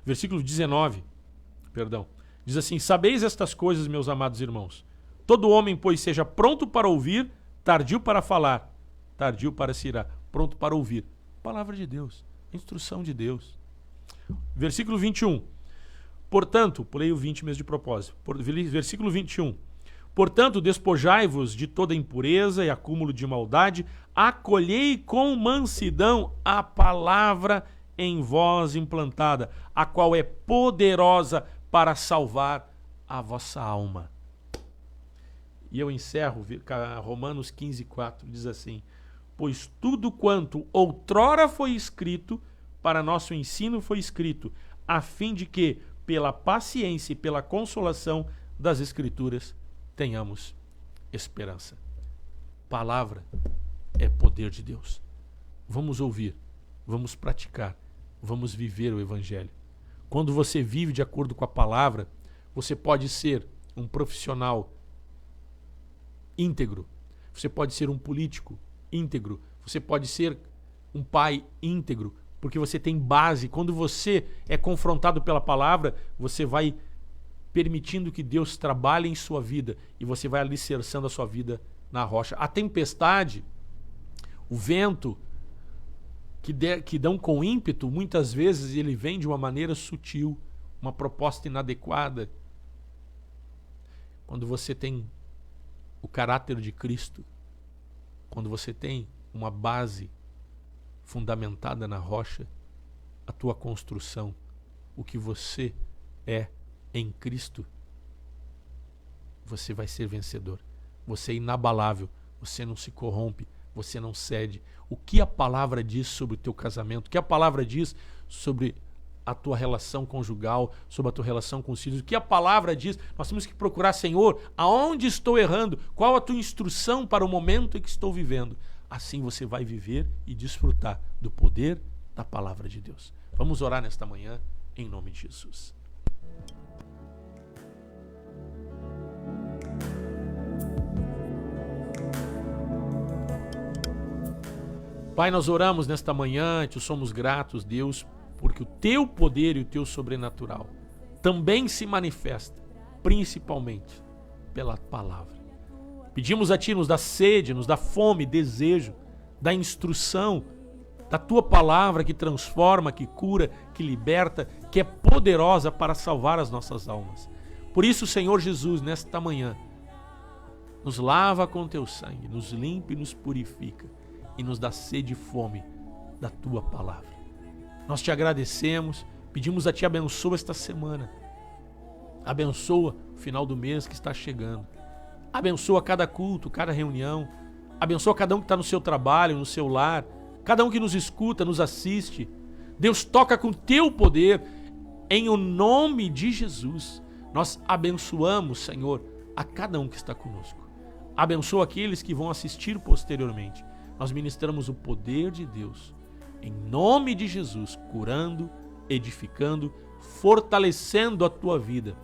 Speaker 2: 19, diz assim: sabeis estas coisas, meus amados irmãos. Todo homem, pois, seja pronto para ouvir, tardio para falar, tardio para se irar, pronto para ouvir. Palavra de Deus, instrução de Deus. Versículo 21. Portanto, pulei o 20 mesmo de propósito. Versículo 21. Portanto, despojai-vos de toda impureza e acúmulo de maldade, acolhei com mansidão a palavra em vós implantada, a qual é poderosa para salvar a vossa alma. E eu encerro, Romanos 15:4, diz assim: pois tudo quanto outrora foi escrito, para nosso ensino foi escrito, a fim de que, pela paciência e pela consolação das Escrituras, tenhamos esperança. Palavra é poder de Deus. Vamos ouvir, vamos praticar, vamos viver o Evangelho. Quando você vive de acordo com a palavra, você pode ser um profissional íntegro, você pode ser um político íntegro, você pode ser um pai íntegro, porque você tem base. Quando você é confrontado pela palavra, você vai permitindo que Deus trabalhe em sua vida e você vai alicerçando a sua vida na rocha. A tempestade, o vento que dão com ímpeto, muitas vezes ele vem de uma maneira sutil, uma proposta inadequada. Quando você tem o caráter de Cristo, quando você tem uma base fundamentada na rocha, a tua construção, o que você é em Cristo, você vai ser vencedor. Você é inabalável, você não se corrompe, você não cede. O que a palavra diz sobre o teu casamento? O que a palavra diz sobre a tua relação conjugal, sobre a tua relação com os filhos? O que a palavra diz? Nós temos que procurar, Senhor, aonde estou errando? Qual a tua instrução para o momento em que estou vivendo? Assim você vai viver e desfrutar do poder da palavra de Deus. Vamos orar nesta manhã, em nome de Jesus. Pai, nós oramos nesta manhã, te somos gratos, Deus, porque o teu poder e o teu sobrenatural também se manifesta, principalmente pela palavra. Pedimos a ti, nos dá sede, nos dá fome, desejo, da instrução, da tua palavra que transforma, que cura, que liberta, que é poderosa para salvar as nossas almas. Por isso, Senhor Jesus, nesta manhã, nos lava com teu sangue, nos limpa e nos purifica e nos dá sede e fome da tua palavra. Nós te agradecemos, pedimos a ti, abençoa esta semana, abençoa o final do mês que está chegando, abençoa cada culto, cada reunião, abençoa cada um que está no seu trabalho, no seu lar, cada um que nos escuta, nos assiste. Deus, toca com teu poder, em o nome de Jesus. Nós abençoamos, Senhor, a cada um que está conosco. Abençoa aqueles que vão assistir posteriormente. Nós ministramos o poder de Deus, em nome de Jesus, curando, edificando, fortalecendo a tua vida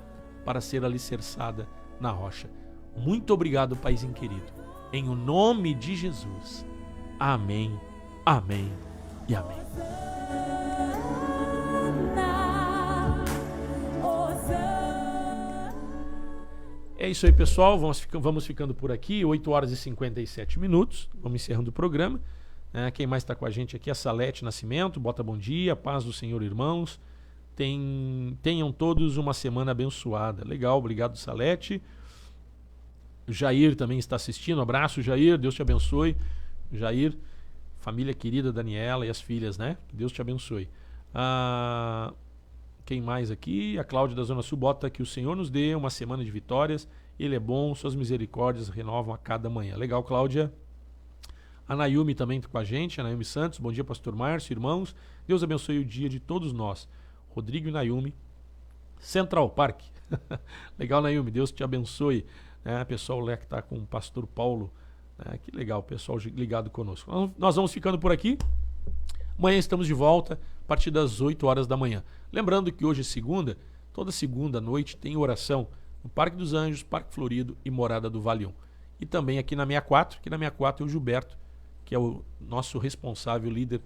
Speaker 2: para ser alicerçada na rocha. Muito obrigado, Paizinho querido. Em o nome de Jesus. Amém, amém e amém. É isso aí, pessoal. Vamos ficando por aqui. 8 horas e 57 minutos. Vamos encerrando o programa. Quem mais está com a gente aqui? A Salete Nascimento. Bota bom dia. Paz do Senhor, irmãos. Tenham todos uma semana abençoada. Legal, obrigado, Salete. Jair também está assistindo. Abraço, Jair. Deus te abençoe. Jair, família querida, Daniela e as filhas, né? Deus te abençoe. Quem mais aqui? A Cláudia da Zona Sul bota que o Senhor nos dê uma semana de vitórias. Ele é bom, suas misericórdias renovam a cada manhã. Legal, Cláudia. A Nayumi também está com a gente. A Nayumi Santos. Bom dia, pastor Márcio, irmãos. Deus abençoe o dia de todos nós. Rodrigo e Nayumi. Central Park. Legal, Nayumi. Deus te abençoe. Pessoal lá que está com o pastor Paulo. Que legal, pessoal ligado conosco. Nós vamos ficando por aqui. Amanhã estamos de volta a partir das 8 horas da manhã. Lembrando que hoje é segunda, toda segunda noite tem oração no Parque dos Anjos, Parque Florido e Morada do Vale 1. E também aqui na 64, que na 64 é o Gilberto, que é o nosso responsável líder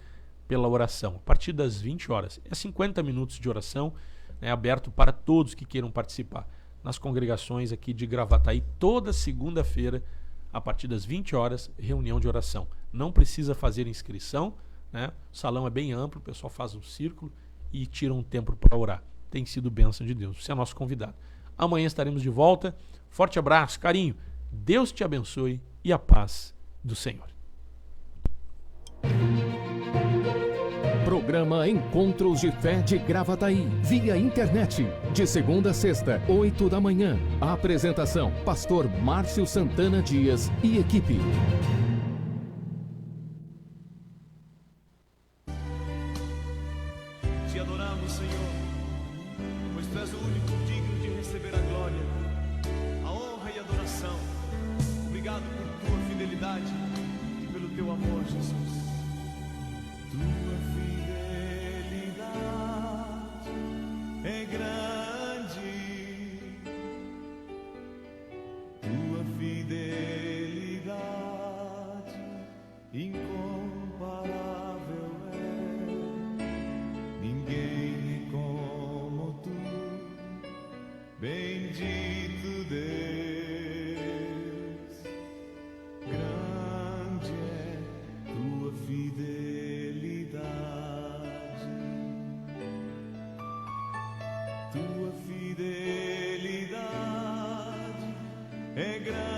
Speaker 2: pela oração. A partir das 20 horas. É 50 minutos de oração, aberto para todos que queiram participar. Nas congregações aqui de Gravataí, toda segunda-feira, a partir das 20 horas, reunião de oração. Não precisa fazer inscrição, né? O salão é bem amplo, o pessoal faz um círculo e tira um tempo para orar. Tem sido bênção de Deus. Você é nosso convidado. Amanhã estaremos de volta. Forte abraço, carinho. Deus te abençoe e a paz do Senhor.
Speaker 1: Programa Encontros de Fé de Gravataí, via internet, de segunda a sexta, 8 da manhã. A apresentação, pastor Márcio Santana Dias e equipe.
Speaker 3: Te adoramos, Senhor, pois Tu és o único digno de receber a glória, a honra e a adoração. Obrigado por Tua fidelidade e pelo Teu amor, Jesus. Tua fidelidade é grande, Tua fidelidade incomparável é. Ninguém é como Tu, bendito Deus. Grande é Tua fidelidade, Tua fidelidade é grande.